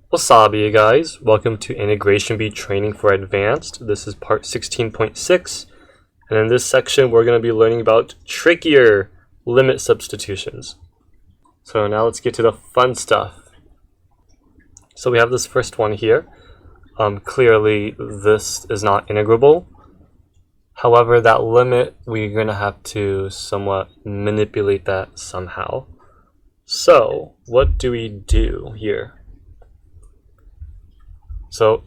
Wasabi, you guys. Welcome to Integration Bee Training for Advanced. This is part 16.6, and in this section we're going to be learning about trickier limit substitutions. So now let's get to the fun stuff. So we have this first one here. Clearly this is not integrable. However, that limit, we're going to have to somewhat manipulate that somehow. So what do we do here? So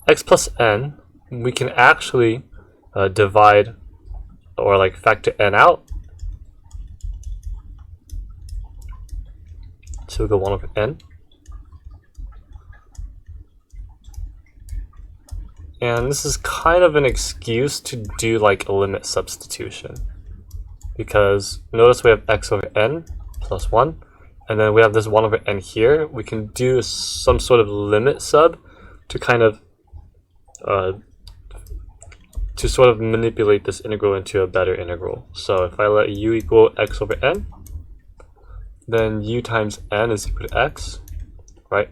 x plus n, we can actually divide or like factor n out. So we go 1 over n. And this is kind of an excuse to do like a limit substitution. Because notice we have x over n plus 1. And then we have this 1 over n here. We can do some sort of limit sub to kind of to sort of manipulate this integral into a better integral. So if I let u equal x over n, then u times n is equal to x, right?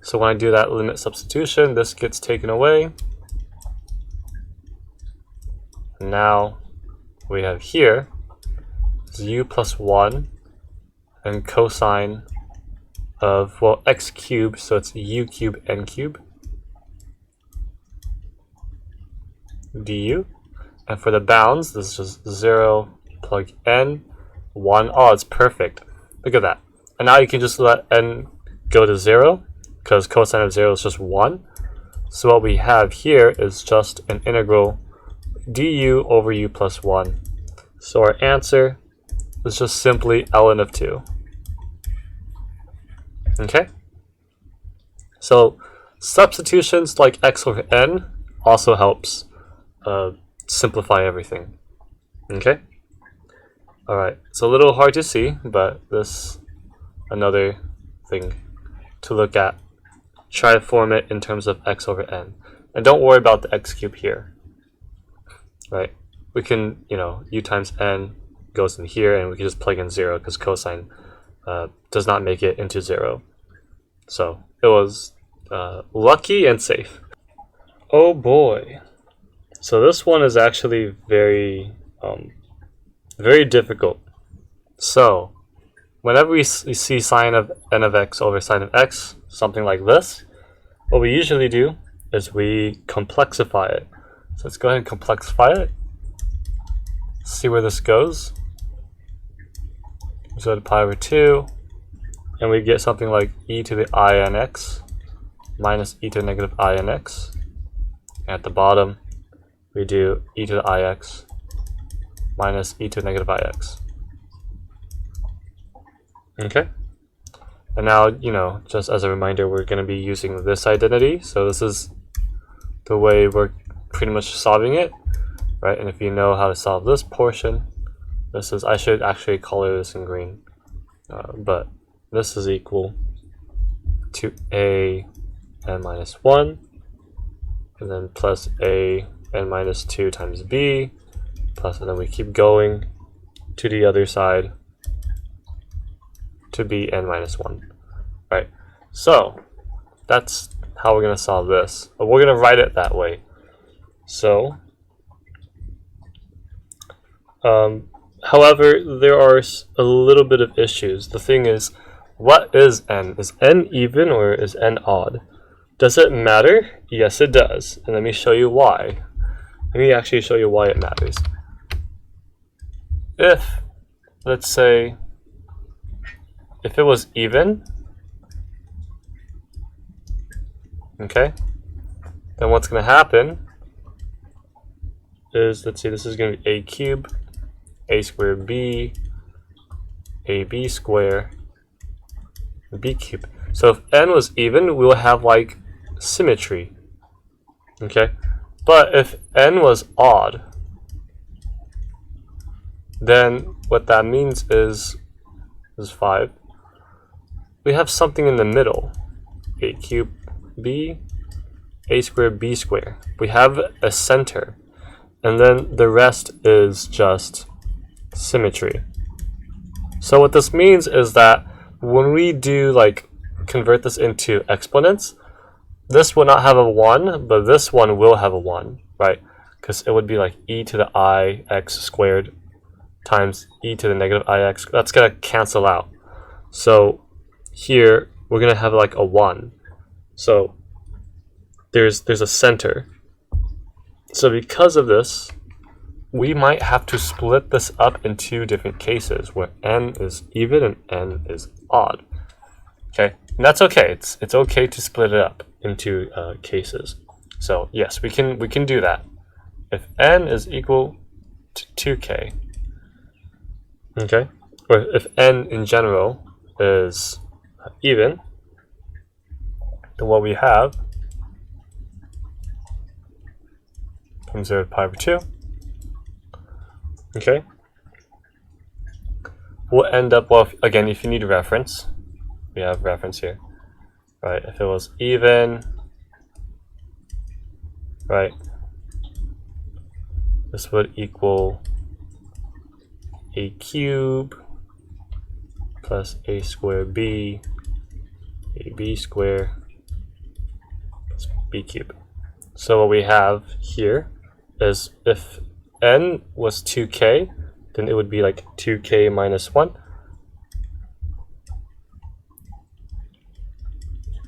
So when I do that limit substitution, this gets taken away. And now we have here is u plus 1 and cosine of, well, x cubed, so it's u cubed n cubed du. And for the bounds, this is just 0, plug n, 1. Oh, it's perfect. Look at that. And now you can just let n go to 0, because cosine of 0 is just 1. So what we have here is just an integral du over u plus 1. So our answer is just simply ln of 2. Okay? So substitutions like x over n also helps simplify everything. Okay? Alright, it's a little hard to see, but this another thing to look at. Try to form it in terms of x over n. And don't worry about the x cubed here. Right? We can, u times n goes in here, and we can just plug in 0 because cosine does not make it into 0. So it was lucky and safe. Oh boy. So this one is actually very difficult. So whenever we see sine of n of x over sine of x, something like this, what we usually do is we complexify it. So let's go ahead and complexify it. See where this goes. So to pi over 2, and we get something like e to the I n x minus e to the negative I n x. And at the bottom, we do e to the ix minus e to the negative ix. Okay? And now, just as a reminder, we're going to be using this identity. So this is the way we're pretty much solving it, right? And if you know how to solve this portion, this is, I should actually color this in green, but this is equal to a n minus 1, and then plus a n minus 2 times b, plus, and then we keep going to the other side to be n minus 1. Right? So that's how we're going to solve this. But we're going to write it that way. So, however, there are a little bit of issues. The thing is, what is n? Is n even or is n odd? Does it matter? Yes, it does. And let me show you why. Let me actually show you why it matters. If, let's say, if it was even, okay, then what's going to happen is, let's see, this is going to be a cubed, a squared b, ab squared, b cubed. So if n was even, we will have like symmetry. Okay? But if n was odd, then what that means is 5. We have something in the middle. A cubed b, a squared b squared. We have a center. And then the rest is just symmetry. So what this means is that when we do like convert this into exponents, this will not have a 1, but this one will have a 1, right? Because it would be like e to the I x squared times e to the negative ix. That's going to cancel out. So here we're going to have like a 1. So there's a center. So because of this, we might have to split this up in two different cases where n is even and n is odd. Okay, and that's okay. It's okay to split it up into cases. So yes, we can do that. If n is equal to 2k, okay, or if n in general is even, then what we have from 0 to pi over 2, okay, we'll end up, well, again, if you need a reference, we have reference here, right? If it was even, right, this would equal a cube plus a squared b, ab squared plus b cubed. So what we have here is if n was 2k, then it would be like 2k minus 1.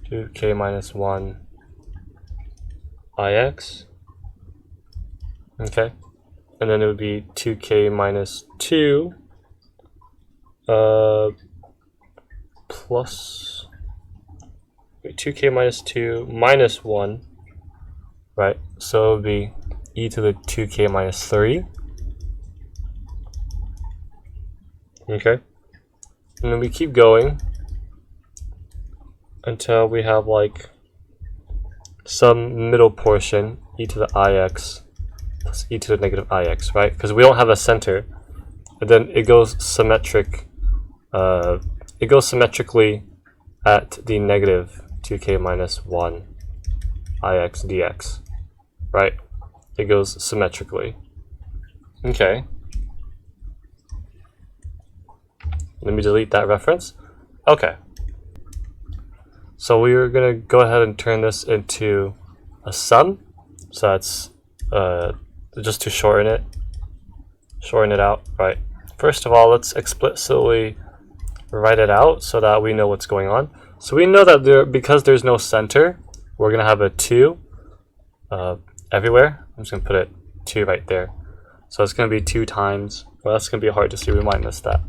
2k minus 1 ix. Okay. And then it would be 2k minus 2 plus 2k minus 2 minus 1, right? So it would be e to the 2k minus 3. Okay. And then we keep going until we have like some middle portion, e to the ix plus e to the negative ix, right? Because we don't have a center, and then it goes symmetric. It goes symmetrically at the negative 2k minus 1 ix dx, right? It goes symmetrically. Okay. Let me delete that reference. Okay. So we're gonna go ahead and turn this into a sum. So that's just to shorten it out, right? First of all, let's explicitly write it out so that we know what's going on. So we know that because there's no center, we're gonna have a 2 everywhere. I'm just gonna put it 2 right there. So it's gonna be 2 times. Well, that's gonna be hard to see. We might miss that.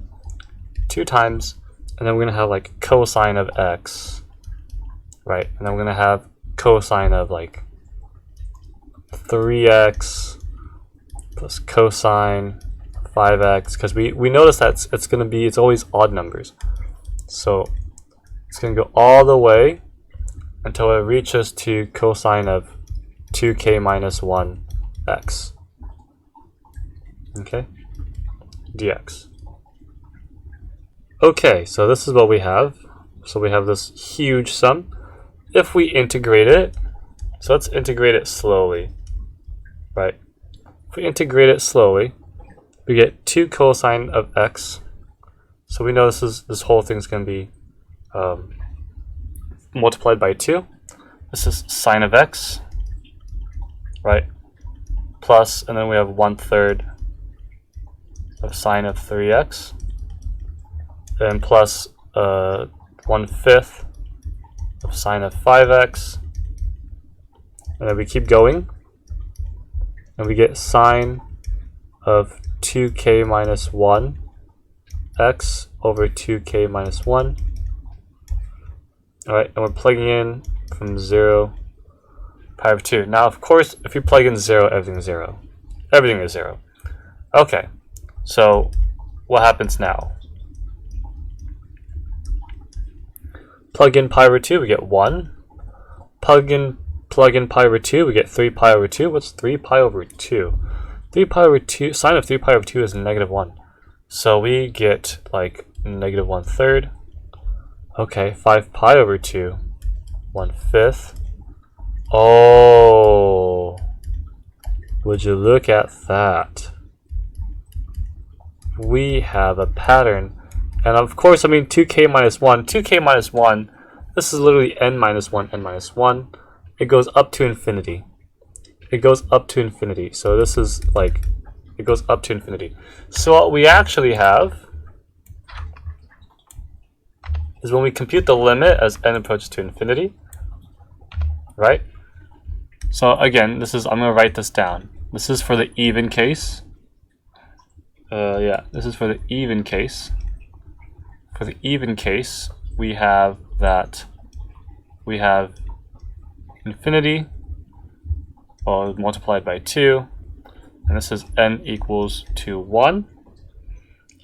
2 times, and then we're gonna have like cosine of x, right? And then we're gonna have cosine of like 3x plus cosine 5x, because we notice that it's always odd numbers. So it's going to go all the way until it reaches to cosine of 2k minus 1 x. Okay, dx. Okay, so this is what we have. So we have this huge sum. If we integrate it, so let's integrate it slowly, right? If we integrate it slowly, we get 2 cosine of x. So we know this whole thing's going to be multiplied by 2. This is sine of x, right? Plus, and then we have 1/3 of sine of 3x, and plus 1/5 of sine of 5x, and then we keep going, and we get sine of 2k minus 1 x over 2k minus 1. Alright, and we're plugging in from 0 pi over 2. Now, of course, if you plug in 0, everything's 0. Everything is 0. Okay, so what happens now? Plug in pi over 2, we get 1. Plug in pi over 2, we get 3 pi over 2. What's 3 pi over 2? 3 pi over 2, sine of 3 pi over 2 is negative 1. So we get like negative 1/3. Okay, 5 pi over 2, 1/5. Oh, would you look at that? We have a pattern. And of course, I mean, 2k minus 1. 2k minus 1, This is literally n minus 1, n minus 1. It goes up to infinity. It goes up to infinity. So this is like, it goes up to infinity. So what we actually have is when we compute the limit as n approaches to infinity, right? So again, this is, I'm going to write this down. This is for the even case. Yeah, this is for the even case. For the even case, we have that we have infinity multiplied by 2, and this is n equals to 1.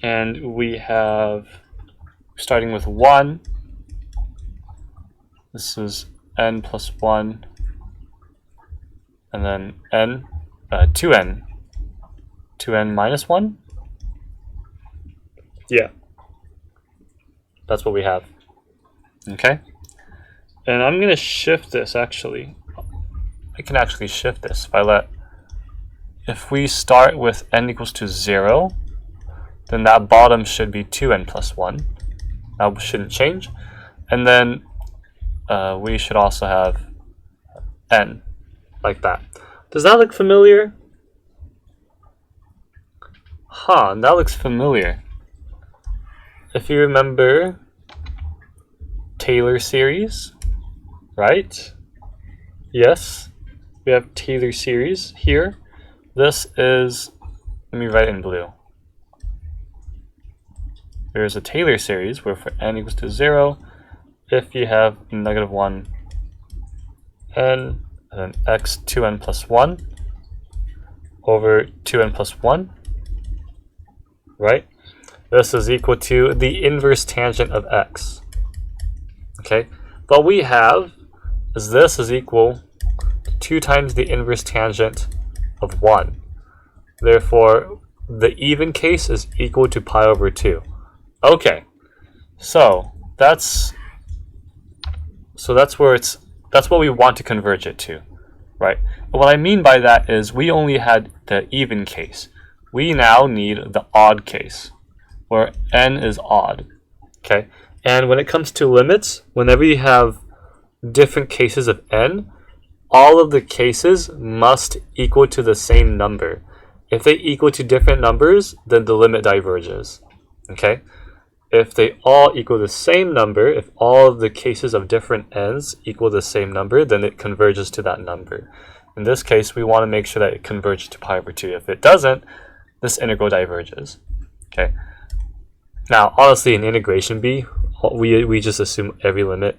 And we have, starting with 1, this is n plus 1, and then n, 2n minus 1? Yeah. That's what we have. Okay? And I'm going to shift this, actually. I can actually shift this if we start with n equals to 0, then that bottom should be 2n plus 1. That shouldn't change. And then we should also have n, like that. Does that look familiar? Huh, that looks familiar. If you remember Taylor series, right? Yes, we have Taylor series here. This is, let me write it in blue. There's a Taylor series where for n equals to 0, if you have negative 1 n, and then x 2n plus 1 over 2n plus 1, right? This is equal to the inverse tangent of x. Okay, what we have is this is equal to 2 times the inverse tangent of 1. Therefore, the even case is equal to pi over 2. Okay, so that's what we want to converge it to, right? And what I mean by that is we only had the even case. We now need the odd case, where n is odd. Okay, and when it comes to limits, whenever you have different cases of n, all of the cases must equal to the same number. If they equal to different numbers, then the limit diverges. Okay, if they all equal the same number, if all of the cases of different n's equal the same number, then it converges to that number. In this case, we want to make sure that it converges to pi over 2. If it doesn't, this integral diverges. Okay. Now, honestly, in integration B, we just assume every limit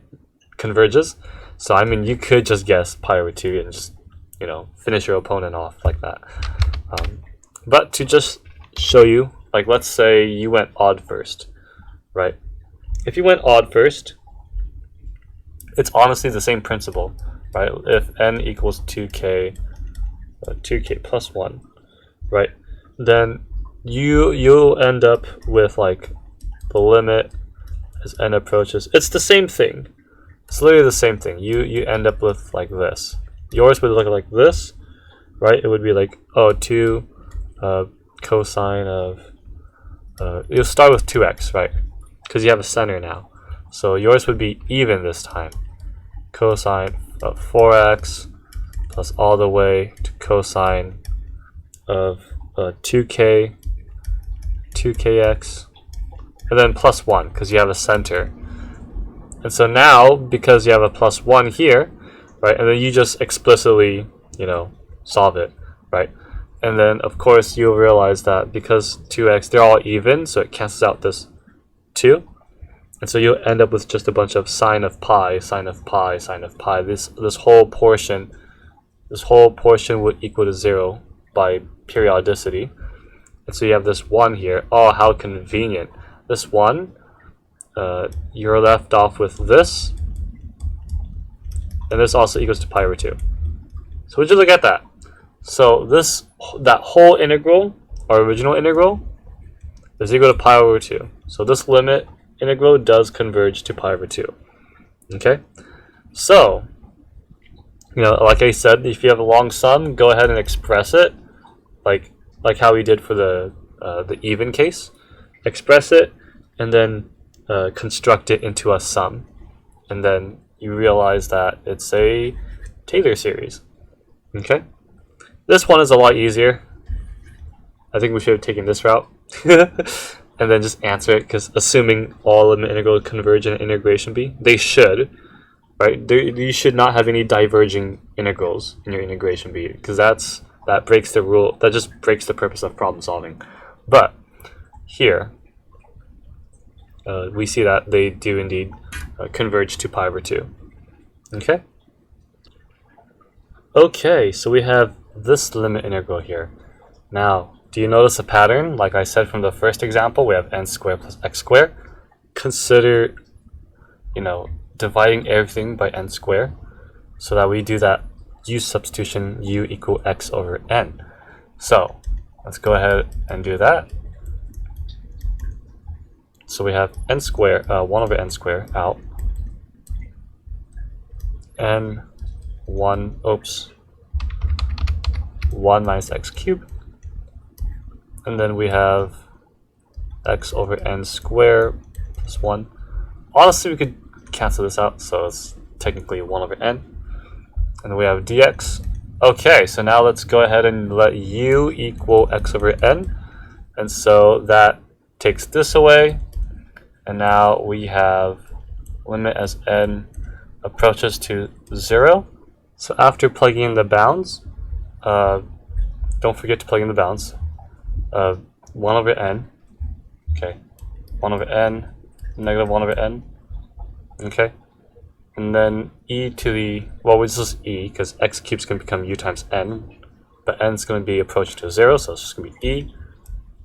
converges. So, I mean, you could just guess pi over 2 and just, finish your opponent off like that. But to just show you, like, let's say you went odd first, right? If you went odd first, it's honestly the same principle, right? If n equals 2k plus 1, right? Then you'll end up with like the limit as n approaches. It's the same thing. It's literally the same thing. You end up with like this. Yours would look like this, right? It would be like 2 cosine of you'll start with 2x, right? Because you have a center now. So yours would be even this time. Cosine of 4x plus all the way to cosine of 2kx, and then plus 1 because you have a center. And so now, because you have a plus 1 here, right, and then you just explicitly, solve it, right? And then, of course, you'll realize that because 2x, they're all even, so it cancels out this 2. And so you'll end up with just a bunch of sine of pi, sine of pi, sine of pi. This whole portion would equal to 0 by periodicity. And so you have this 1 here. Oh, how convenient. This 1, you're left off with this. And this also equals to pi over 2. So would you look at that? So that whole integral, our original integral, is equal to pi over 2. So this limit integral does converge to pi over 2. Okay? So, like I said, if you have a long sum, go ahead and express it like how we did for the even case. Express it and then construct it into a sum. and then you realize that it's a Taylor series. Okay, this one is a lot easier. I think we should have taken this route and then just answer it, because assuming all limit integrals converge in integration B, they should, right? You should not have any diverging integrals in your integration B, because that breaks the rule. That just breaks the purpose of problem solving. But here, we see that they do indeed converge to pi over 2. Okay? Okay, so we have this limit integral here. Now, do you notice a pattern? Like I said from the first example, we have n squared plus x squared. Consider, dividing everything by n squared, so that we do that u substitution, u equal x over n. So let's go ahead and do that. So we have n squared, 1 over n squared out, and 1 minus x cubed. And then we have x over n squared plus 1. Honestly, we could cancel this out, so it's technically 1 over n. And then we have dx. Okay, so now let's go ahead and let u equal x over n. And so that takes this away. And now we have limit as n approaches to 0. So after plugging in the bounds, don't forget to plug in the bounds. 1 over n, okay, 1 over n, negative 1 over n, okay, and then e to the, well, this is e, because x cubed is going to become u times n, but n is going to be approaching to 0, so it's just going to be e,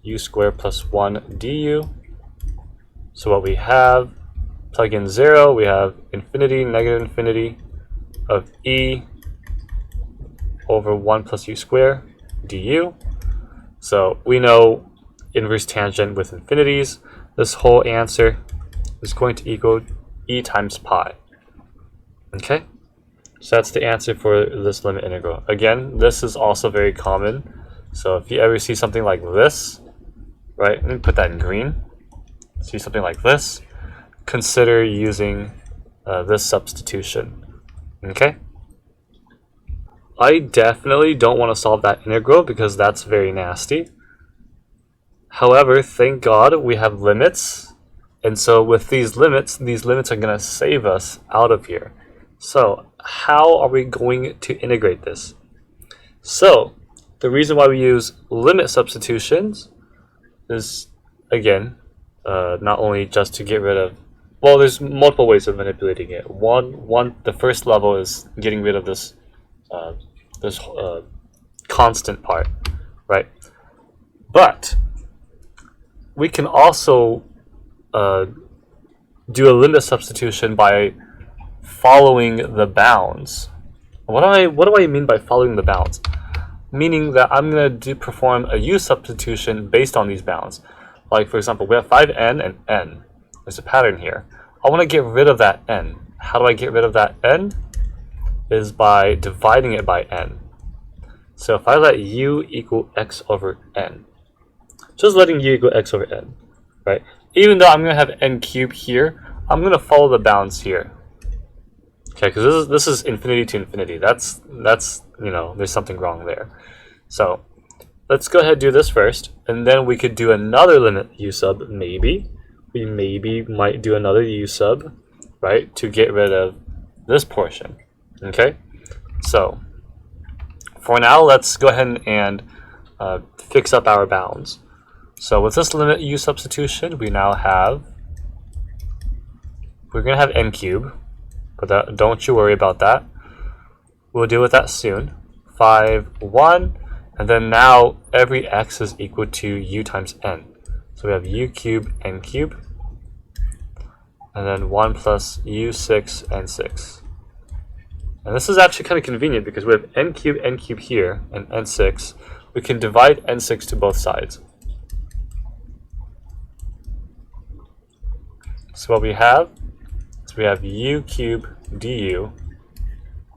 u squared plus 1 du. So what we have, plug in 0, we have infinity, negative infinity of e over 1 plus u squared du. So we know inverse tangent with infinities, this whole answer is going to equal e times pi. Okay, so that's the answer for this limit integral. Again, this is also very common. So if you ever see something like this, right, let me put that in green. See something like this, consider using this substitution. Okay, I definitely don't want to solve that integral because that's very nasty. However, thank God we have limits, and so with these limits are going to save us out of here. So how are we going to integrate this? So the reason why we use limit substitutions is, again, not only just to get rid of, well, there's multiple ways of manipulating it. The first level is getting rid of this constant part, right? But we can also do a limit substitution by following the bounds. What do I mean by following the bounds? Meaning that I'm going to perform a u substitution based on these bounds. Like, for example, we have 5n and n. There's a pattern here. I want to get rid of that n. How do I get rid of that n? Is by dividing it by n. So if I let u equal x over n, just letting u equal x over n, right? Even though I'm going to have n cubed here, I'm going to follow the bounds here. Okay, because this is infinity to infinity. That's there's something wrong there. So let's go ahead and do this first, and then we could do another limit u sub, maybe. We might do another u sub, right, to get rid of this portion. Okay, so for now, let's go ahead and fix up our bounds. So with this limit u substitution, we're going to have n cubed, but don't you worry about that. We'll deal with that soon. 5, 1, and then now every x is equal to u times n. So we have u cubed, n cubed, and then 1 plus u6, n6. And this is actually kind of convenient because we have n cubed here, and n6. We can divide n6 to both sides. So what we have is we have u cubed du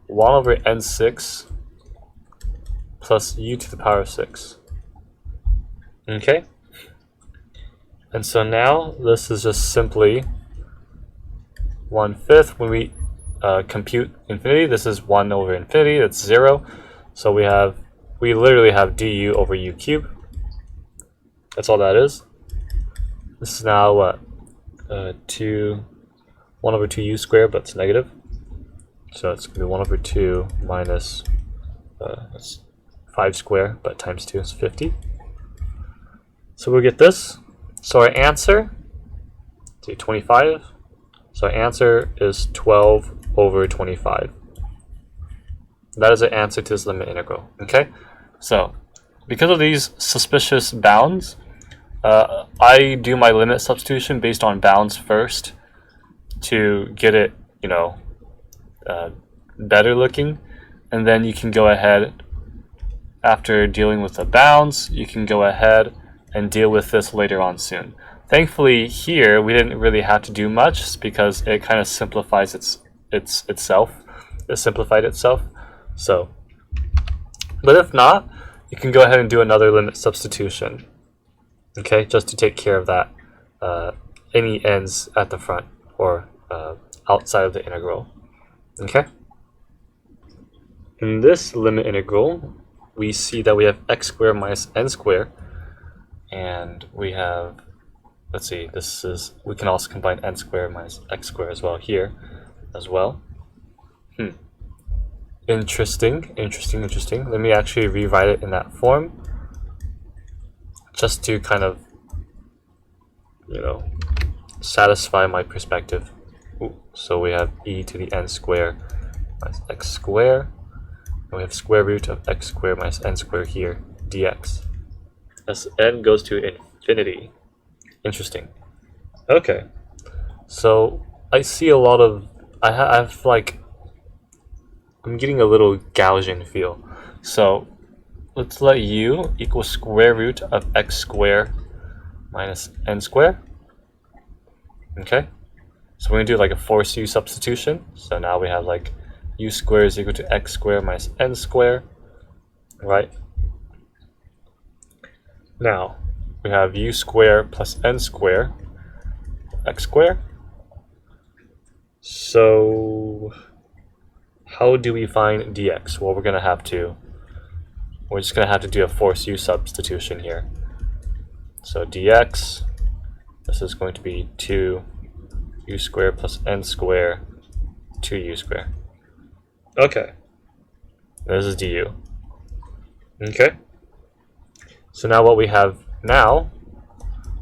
1 over n6 plus u to the power of 6. Okay? And so now this is just simply 1/5. When we compute infinity, this is 1 over infinity, that's 0. So we literally have du over u cubed. That's all that is. This is now what? 1 over 2u squared, but it's negative. So it's going to be 1 over 2 minus that's 5 squared, but times 2 is 50. So we'll get this. So our answer, let's see, 25. So our answer is 12 over 25. That is the answer to this limit integral. Okay? So because of these suspicious bounds, I do my limit substitution based on bounds first to get it, better looking, and then you can go ahead, after dealing with the bounds, you can go ahead and deal with this later on soon. Thankfully here we didn't really have to do much because it kind of simplifies itself. It simplified itself. So, but if not, you can go ahead and do another limit substitution. Okay, just to take care of that, any ends at the front or outside of the integral. Okay. In this limit integral, we see that we have x squared minus n squared, and we have, let's see, we can also combine n squared minus x squared as well here as well. Interesting. Let me actually rewrite it in that form, just to kind of, satisfy my perspective. So we have e to the n squared minus x squared, and we have square root of x squared minus n squared here, dx. As n goes to infinity. Interesting. Okay. So I see a lot of, I'm getting a little Gaussian feel. So let's let u equal square root of x squared minus n squared. Okay. So we're going to do like a force u substitution. So now we have like u squared is equal to x squared minus n squared. Right? Now we have u squared plus n squared, x squared. So how do we find dx? Well, we're just going to have to do a force u substitution here. So dx, this is going to be 2u squared plus n squared, 2u squared. Okay. This is du. Okay. So now what we have now,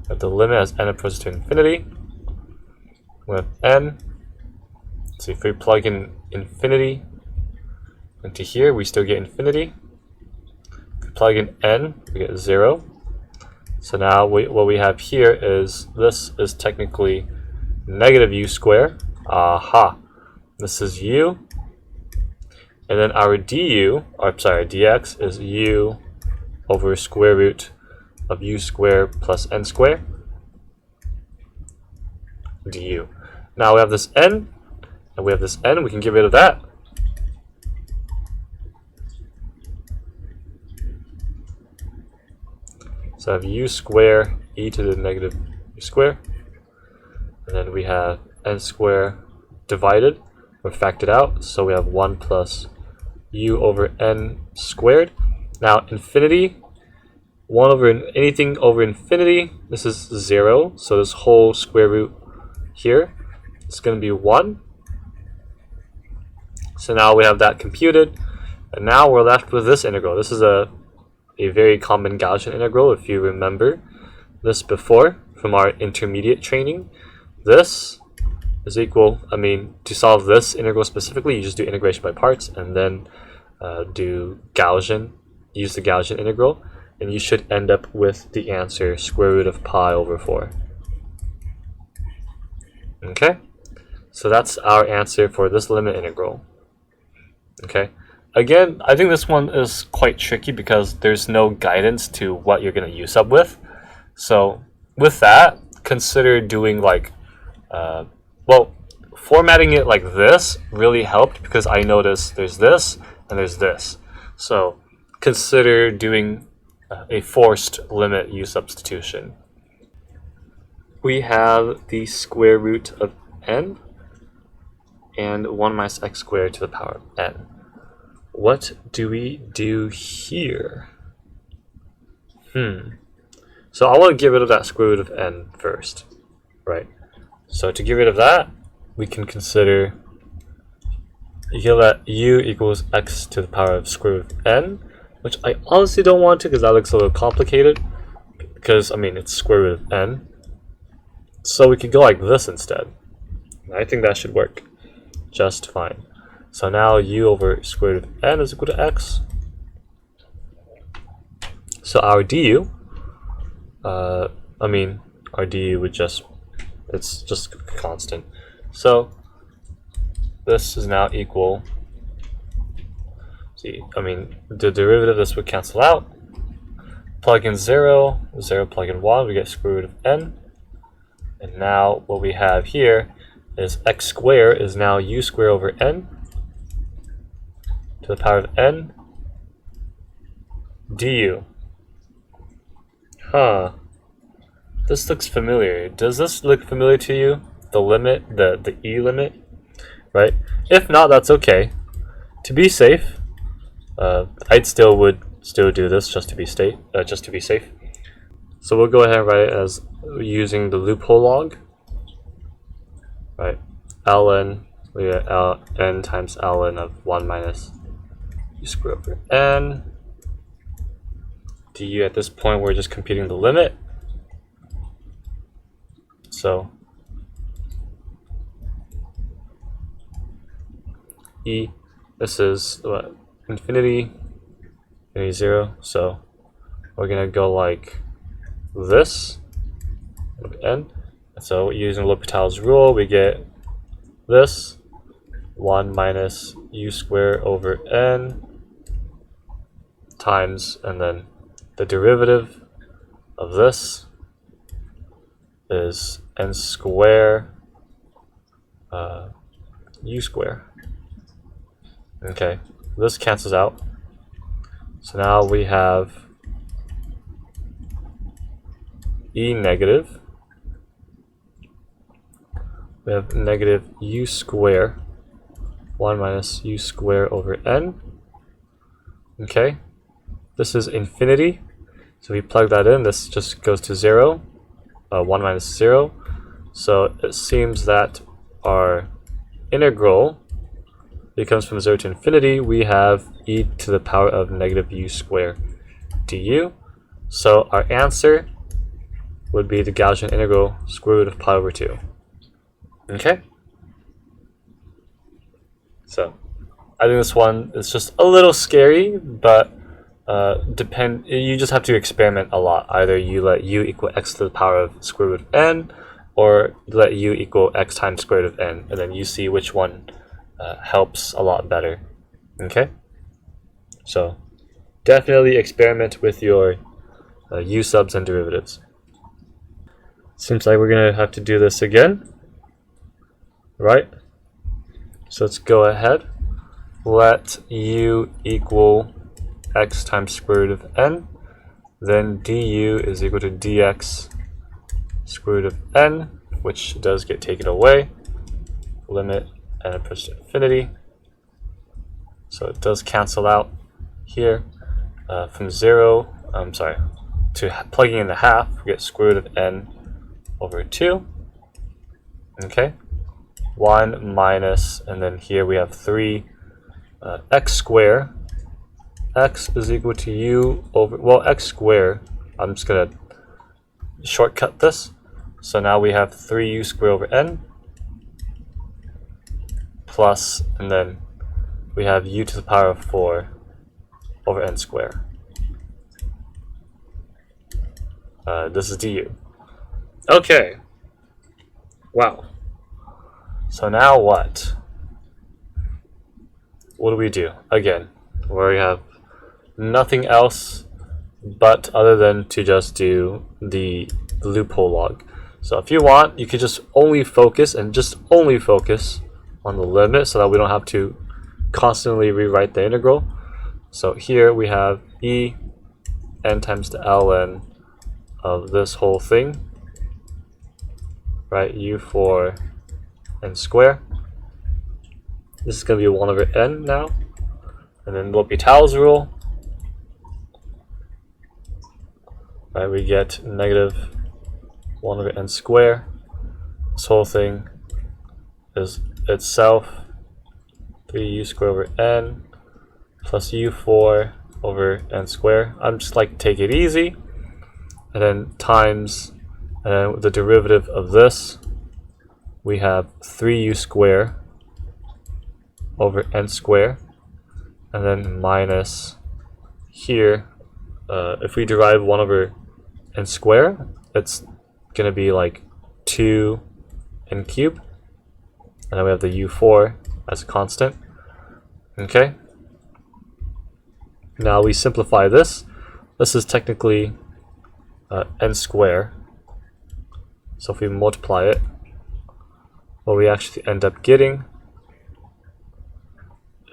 at the limit as n approaches to infinity, with n, let's see, if we plug in infinity into here, we still get infinity. If we plug in n, we get 0. So now what we have here is, this is technically negative u squared. Aha! This is u. And then our dx is u over square root of u squared plus n squared du. Now we have this n, and we have this n, we can get rid of that. So I have u squared e to the negative u squared, and then we have n squared divided or factored out, so we have 1 plus u over n squared. Now infinity, 1 over anything over infinity, this is 0, so this whole square root here is going to be 1. So now we have that computed, and now we're left with this integral. This is a very common Gaussian integral, if you remember this before from our intermediate training. This is equal, to solve this integral specifically, you just do integration by parts and then use the Gaussian integral, and you should end up with the answer square root of pi over 4. Okay, so that's our answer for this limit integral. Okay, again, I think this one is quite tricky because there's no guidance to what you're going to u-sub with. So with that, consider doing formatting it like this really helped, because I noticed there's this and there's this. So consider doing a forced limit u substitution. We have the square root of n. and 1 minus x squared to the power of n. What do we do here? So I want to get rid of that square root of n first, right? So to get rid of that, we can consider, you can let u equals x to the power of square root of n, which I honestly don't want to because that looks a little complicated, because I mean it's square root of n. So we could go like this instead. I think that should work just fine. So now u over square root of n is equal to x. So our du, our du would just, it's just constant. So this is now equal, the derivative of this would cancel out. Plug in 0, 0 plug in 1, we get square root of n. And now what we have here is x squared is now u squared over n to the power of n du. This looks familiar. Does this look familiar to you? The limit, the e limit, right? If not, that's okay. To be safe, I'd still do this just to be safe. So we'll go ahead and write it as using the loophole log, right? ln, we get n times ln of 1 minus u squared over n. Du at this point, we're just computing the limit. So e, this is what, infinity 0. So we're gonna go like this, n. So using L'Hopital's rule, we get this 1 minus u squared over n times, and then the derivative of this is n squared u squared. Okay, this cancels out. So now we have e negative. We have negative u squared 1 minus u squared over n. Okay, this is infinity. So we plug that in, this just goes to 0, 1 minus 0. So it seems that our integral becomes from 0 to infinity. We have e to the power of negative u squared du. So our answer would be the Gaussian integral square root of pi over 2. Okay? So I think this one is just a little scary, but you just have to experiment a lot. Either you let u equal x to the power of square root of n, or let u equal x times square root of n, and then you see which one helps a lot better. Okay? So definitely experiment with your u-subs and derivatives. Seems like we're going to have to do this again, right? So let's go ahead. Let u equal x times square root of n. Then du is equal to dx square root of n, which does get taken away. Limit and approach to infinity. So it does cancel out here. From 0, to plugging in the half, we get square root of n over 2. Okay, 1 minus, and then here we have 3 x squared. X is equal to u over, well, x squared, I'm just going to shortcut this. So now we have 3u squared over n plus, and then we have u to the power of 4 over n squared. This is du. Okay. Wow. So now what? What do we do? Again, we have nothing else but other than to just do the loophole log. So if you want, you could just only focus on the limit so that we don't have to constantly rewrite the integral. So here we have e n times the ln of this whole thing, right? U for n squared. This is going to be 1 over n now. And then L'Hopital's rule. Right, we get negative 1 over n squared. This whole thing is itself 3u squared over n plus u4 over n squared. I'm just like take it easy. And then times, and then the derivative of this, we have 3u squared over n squared. And then minus here, if we derive 1 over n squared, it's going to be like 2 n cubed. And then we have the u4 as a constant. Okay. Now we simplify this. This is technically n squared. So if we multiply it, what we actually end up getting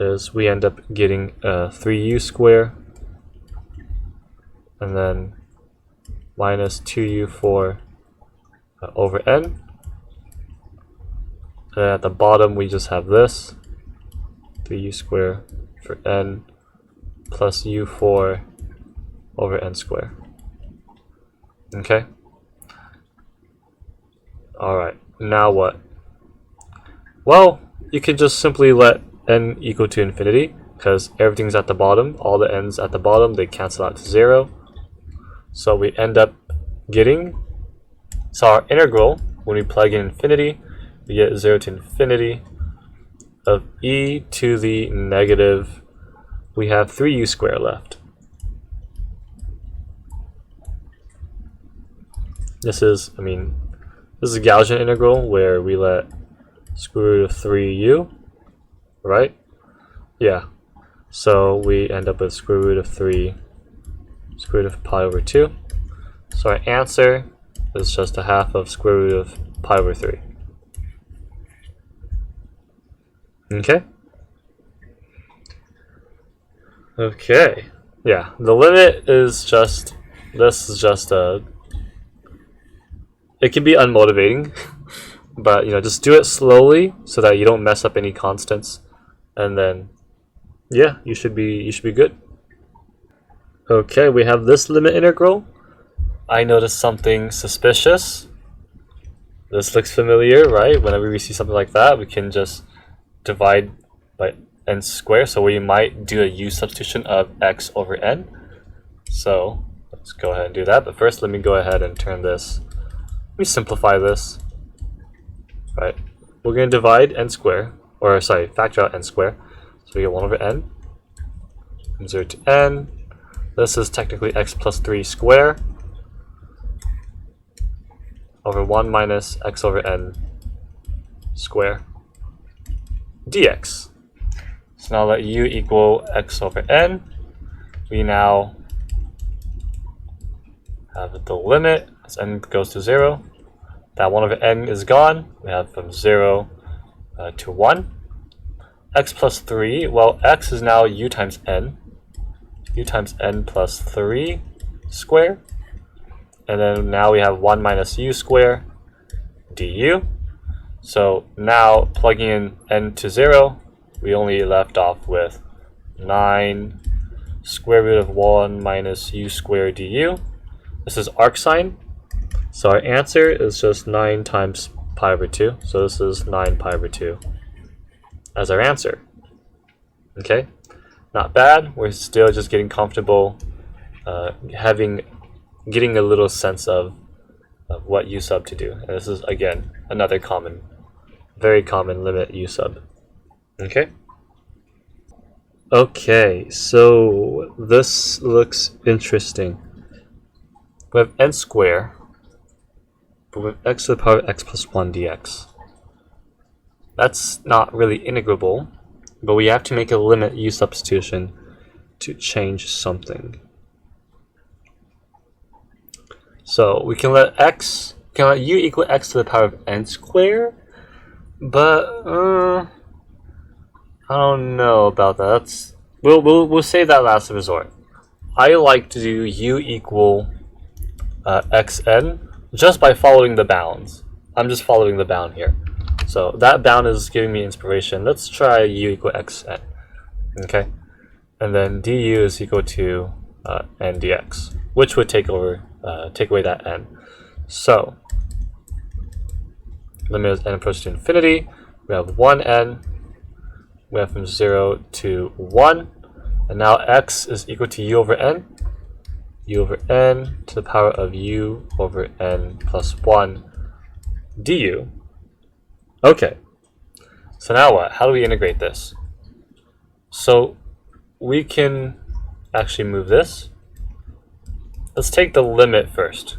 is we end up getting 3u squared and then minus 2u4 over n. And at the bottom we just have this 3u squared for n plus u4 over n squared. Okay. Alright, now what? Well, you can just simply let n equal to infinity because everything's at the bottom. All the n's at the bottom, they cancel out to 0. So we end up getting, so our integral, when we plug in infinity, we get 0 to infinity of e to the negative, we have 3u squared left. This is a Gaussian integral where we let square root of 3u, right? Yeah. So we end up with square root of 3 square root of pi over 2. So our answer is just a half of square root of pi over 3. Okay? Okay. Yeah, the limit is just, this is just a, it can be unmotivating, but just do it slowly so that you don't mess up any constants, and then yeah, you should be good. Okay, we have this limit integral. I noticed something suspicious. This looks familiar, right? Whenever we see something like that, we can just divide by n squared. So we might do a u substitution of x over n. So let's go ahead and do that. But first, let me go ahead and turn this. Let me simplify this. Right, we're going to divide n squared, or sorry, factor out n squared. So we get 1 over n from 0 to n. This is technically x plus 3 squared over 1 minus x over n squared dx. So now let u equal x over n. We now have the limit as n goes to 0. That 1 over n is gone. We have from 0 to 1. X plus 3, well, x is now u times n. U times n plus 3 squared. And then now we have 1 minus u squared du. So now plugging in n to 0, we only left off with 9 square root of 1 minus u squared du. This is arcsine. So our answer is just 9 times pi over 2. So this is 9 pi over 2 as our answer. Okay, not bad. We're still just getting comfortable, getting a little sense of what u sub to do. And this is again another very common limit u sub. Okay. Okay, so this looks interesting. We have n squared, but with x to the power of x plus 1 dx. That's not really integrable, but we have to make a limit u substitution to change something. So we can let u equal x to the power of n squared, but I don't know about that. We'll save that last resort. I like to do u equal xn just by following the bounds. I'm just following the bound here. So that bound is giving me inspiration. Let's try u equal xn. Okay, and then du is equal to n dx, which would take away that n. So limit as n approaches to infinity. We have 1n. We have from 0 to 1, and now x is equal to u over n. U over n to the power of u over n plus 1 du. Okay, so now what? How do we integrate this? So we can actually move this. Let's take the limit first.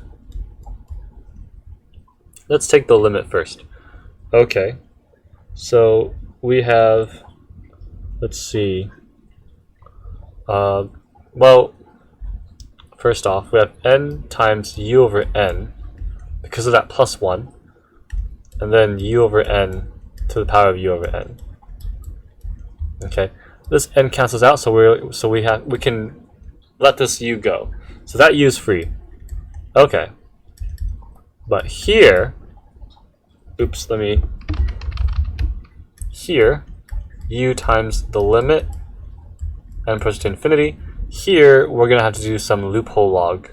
Okay, so we have, let's see, well, first off, we have n times u over n because of that plus 1, and then u over n to the power of u over n. Okay, this n cancels out, so we can let this u go. So that u is free. Okay, but here, here, u times the limit n approaches to infinity. Here we're gonna have to do some loophole log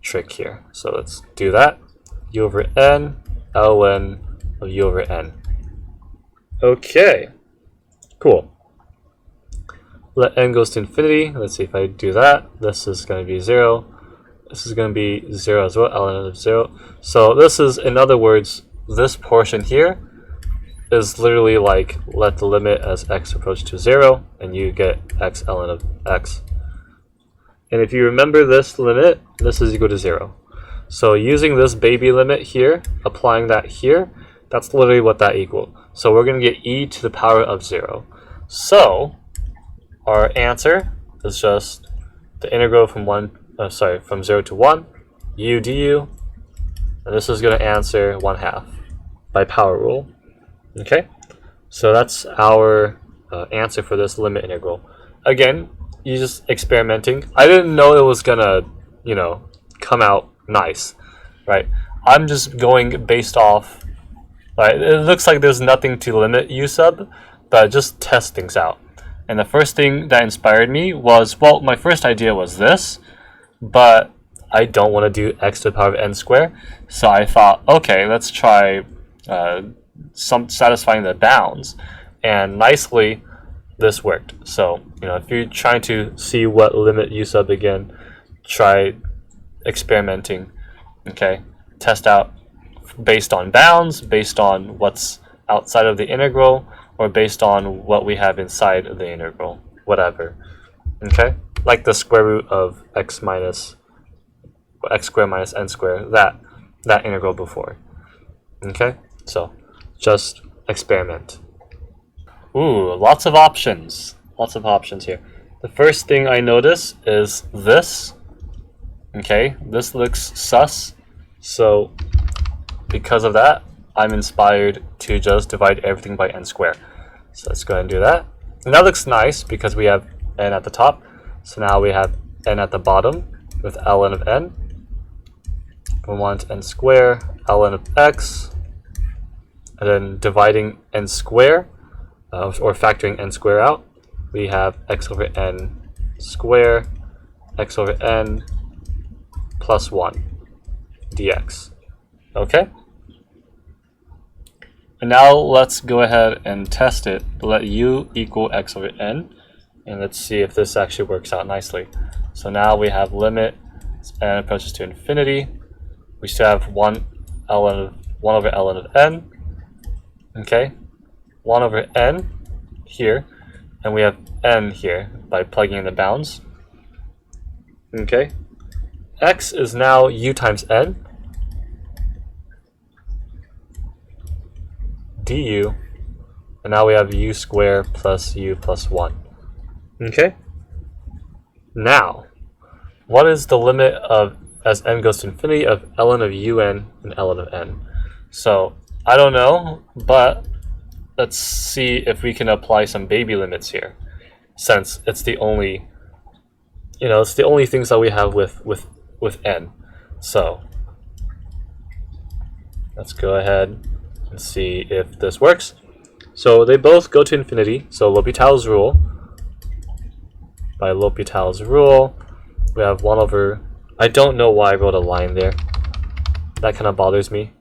trick here. So let's do that. U over n ln of u over n. Okay, cool. Let n goes to infinity. Let's see if I do that. This is going to be 0. This is going to be 0 as well, ln of 0. So this is, in other words, this portion here is literally like let the limit as x approach to 0, and you get x ln of x. And if you remember this limit, this is equal to 0. So using this baby limit here, applying that here, that's literally what that equals. So we're going to get e to the power of 0. So our answer is just the integral from 0 to 1, u du, and this is going to answer 1/2 by power rule. Okay, so that's our answer for this limit integral. Again, you just experimenting. I didn't know it was gonna, come out nice, right? I'm just going based off. Right, it looks like there's nothing to limit u sub, but just test things out. And the first thing that inspired me was, well, my first idea was this, but I don't want to do x to the power of n squared. So I thought, okay, let's try satisfying the bounds, and nicely this worked. So if you're trying to see what limit u sub again, try experimenting. Okay, test out based on bounds, based on what's outside of the integral, or based on what we have inside of the integral, whatever. Okay, like the square root of x squared minus n squared, that integral before. Okay, so just experiment. Ooh, lots of options here. The first thing I notice is this. Okay, this looks sus. So because of that, I'm inspired to just divide everything by n squared. So let's go ahead and do that. And that looks nice because we have n at the top. So now we have n at the bottom with ln of n. We want n squared, ln of x, and then dividing n squared, or factoring n squared out, we have x over n squared, x over n plus 1 dx. Okay? And now let's go ahead and test it. Let u equal x over n, and let's see if this actually works out nicely. So now we have limit n approaches to infinity. We still have 1 over ln of n. Okay, 1 over n here, and we have n here by plugging in the bounds. Okay, x is now u times n du, and now we have u squared plus u plus 1. Okay, now what is the limit of, as n goes to infinity, of ln of un and ln of n? So I don't know, but let's see if we can apply some baby limits here, since it's the only, it's the only things that we have with n. So let's go ahead and see if this works. So they both go to infinity. So L'Hopital's rule. By L'Hopital's rule, we have 1 over... I don't know why I wrote a line there. That kind of bothers me.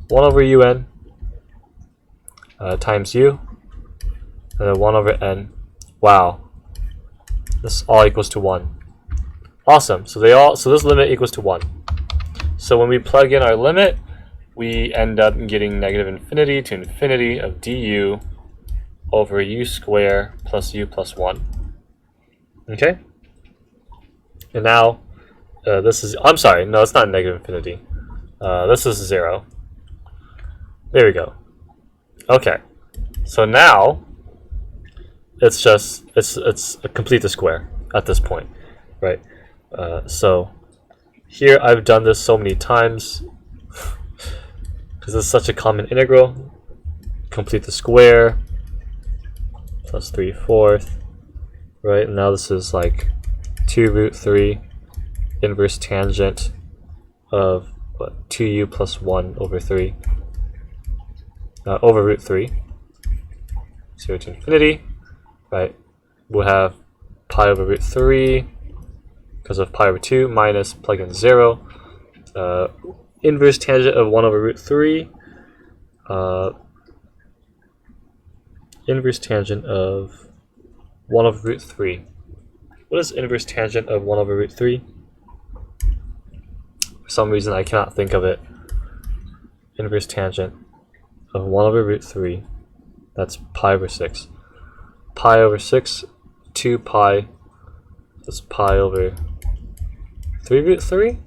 1 over un times u, and then 1 over n. Wow. This all equals to 1. Awesome. So this limit equals to 1. So when we plug in our limit, we end up getting negative infinity to infinity of du over u square plus u plus 1. Okay? And now, this is, I'm sorry, no, it's not negative infinity. This is 0. There we go. Okay. So now, it's complete the square at this point, right? So here I've done this so many times because it's such a common integral. Complete the square plus 3/4, right? And now this is like 2 root 3 inverse tangent of what, 2u plus 1 over 3 over root 3, 0 to infinity, right? We'll have pi over root 3 because of pi over 2 minus plug in 0, inverse tangent of 1 over root 3, inverse tangent of 1 over root 3. What is inverse tangent of 1 over root 3? For some reason I cannot think of it. Inverse tangent of 1 over root 3. That's pi over 6. Pi over 6, 2 pi, that's pi over 3 root 3?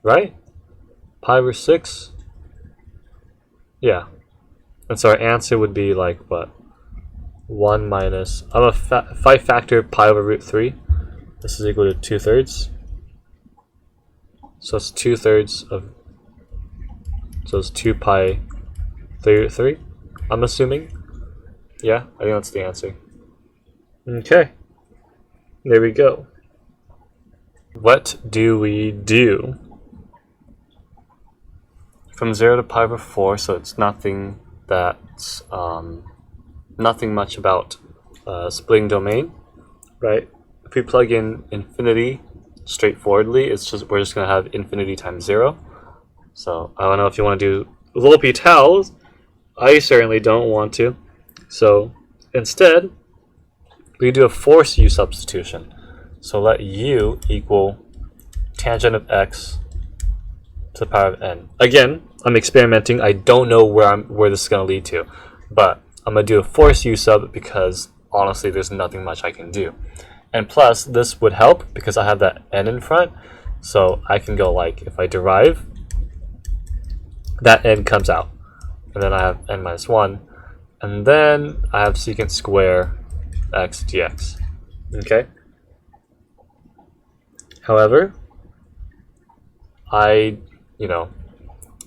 Right? Pi over 6? Yeah. And so our answer would be like what? 1 minus, I'm if I factor pi over root 3, this is equal to 2/3. So it's 2/3 of, so it's 2 pi 3 root 3, I'm assuming. Yeah, I think that's the answer. Okay, there we go. What do we do? From 0 to pi over 4, so it's nothing that's nothing much about splitting domain, right? If we plug in infinity straightforwardly, it's just we're just gonna have infinity times 0. So I don't know if you want to do L'Hopital's. I certainly don't want to. So instead, we do a force u substitution. So let u equal tangent of x to the power of n. Again, I'm experimenting. I don't know where this is going to lead to, but I'm going to do a force u sub because honestly there's nothing much I can do. And plus this would help because I have that n in front, so I can go like, if I derive, that n comes out, and then I have n minus 1, and then I have secant square x dx. Okay. However, I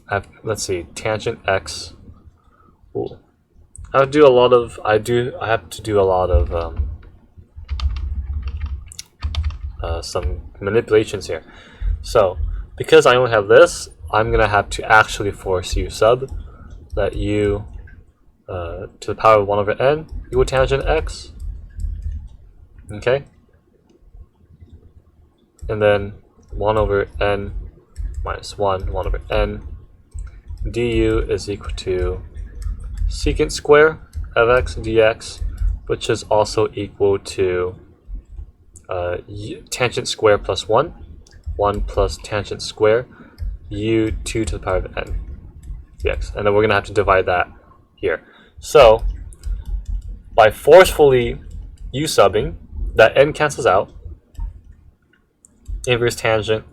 have, let's see, tangent x. Ooh. I have to do a lot of some manipulations here. So because I only have this, I'm gonna have to actually force u sub that u to the power of 1 over n equal tangent x. Okay, and then 1 over n minus 1 over n du is equal to secant square of x dx, which is also equal to tangent square plus 1 plus tangent square u2 to the power of n dx, and then we're going to have to divide that here. So by forcefully u subbing, that n cancels out. Inverse tangent,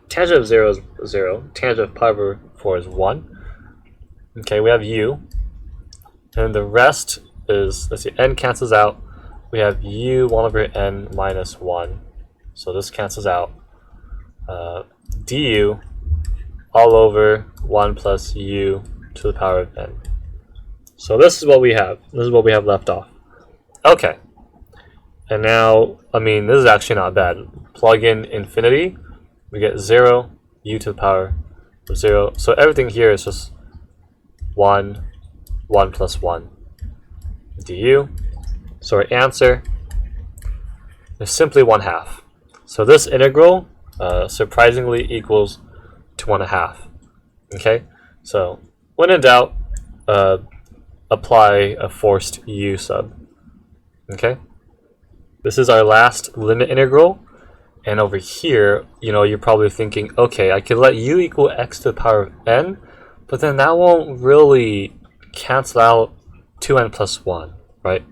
tangent of 0 is 0, tangent of pi over 4 is 1. Okay, we have u, and the rest is, let's see, n cancels out. We have u 1 over n minus 1, so this cancels out. Du all over 1 plus u to the power of n. So this is what we have. This is what we have left off. Okay. And now, I mean, this is actually not bad. Plug in infinity, we get 0, u to the power of 0. So everything here is just 1, 1 plus 1 du. So our answer is simply 1/2. So this integral surprisingly equals to 1/2. Okay, so when in doubt, apply a forced u sub. Okay, this is our last limit integral, and over here, you're probably thinking, okay, I could let u equal x to the power of n, but then that won't really cancel out 2n plus 1, right?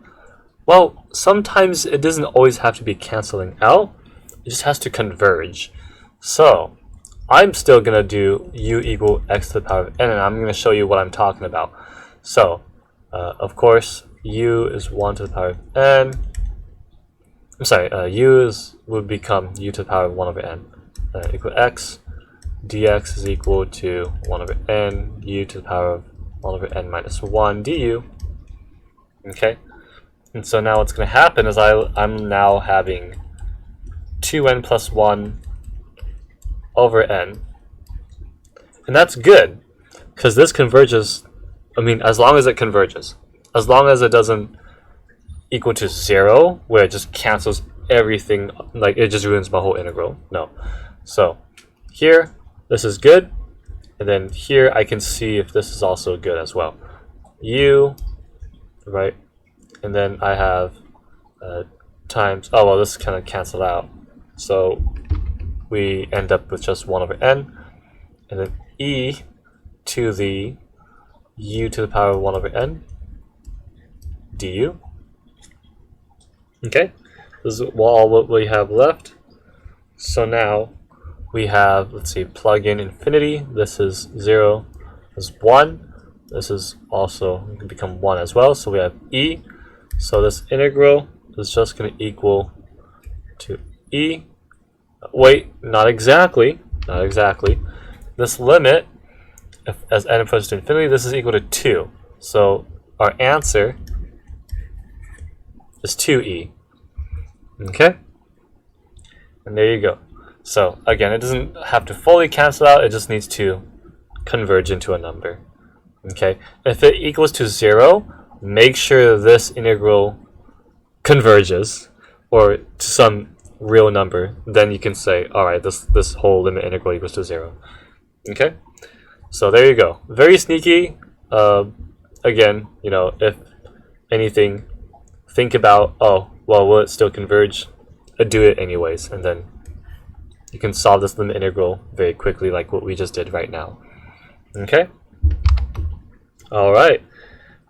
Well, sometimes it doesn't always have to be canceling out, it just has to converge. So I'm still going to do u equal x to the power of n, and I'm going to show you what I'm talking about. So, of course, u is 1 to the power of n. I'm sorry, would become u to the power of 1 over n equal x. dx is equal to 1 over n, u to the power of 1 over n minus 1 du. Okay, and so now what's going to happen is I'm now having 2n plus 1 over n. And that's good, because this converges, as long as it converges. As long as it doesn't equal to 0, where it just cancels everything, like it just ruins my whole integral. No. So here, this is good, and then here I can see if this is also good as well. U, right, and then I have times, oh well, this kind of canceled out. So we end up with just 1 over n, and then e to the u to the power of 1 over n du. Okay, this is all what we have left. So now we have, let's see, plug in infinity. This is 0, this is 1. This is also going to become 1 as well. So we have e. So this integral is just going to equal to e. Wait, not exactly. Not exactly. This limit, as n approaches to infinity, this is equal to 2. So our answer is 2e. Okay? And there you go. So again, it doesn't have to fully cancel out, it just needs to converge into a number. Okay? If it equals to 0, make sure this integral converges, or to some real number, then you can say, alright, this whole limit integral equals to 0. Okay? So there you go. Very sneaky. Again, if anything, think about, oh, well, will it still converge? Do it anyways, and then you can solve this limit integral very quickly, like what we just did right now. Okay? Alright.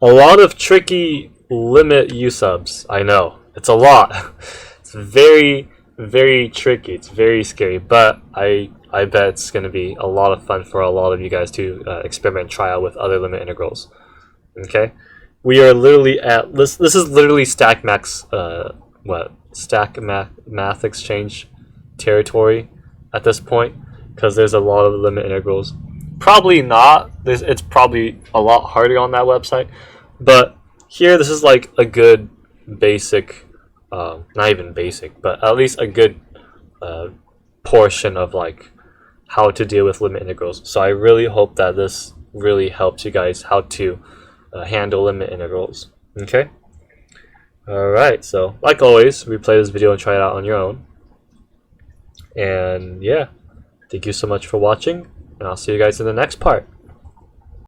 A lot of tricky limit u-subs. I know. It's a lot. It's very, very tricky. It's very scary, but I bet it's going to be a lot of fun for a lot of you guys to experiment and try out with other limit integrals. Okay? We are literally at, this is literally stack math exchange territory at this point, because there's a lot of limit integrals. Probably not. It's probably a lot harder on that website, but here this is like a good basic, not even basic, but at least a good portion of like how to deal with limit integrals. So I really hope that this really helps you guys how to handle limit integrals. Okay? Alright, so like always, replay this video and try it out on your own. And yeah, thank you so much for watching, and I'll see you guys in the next part.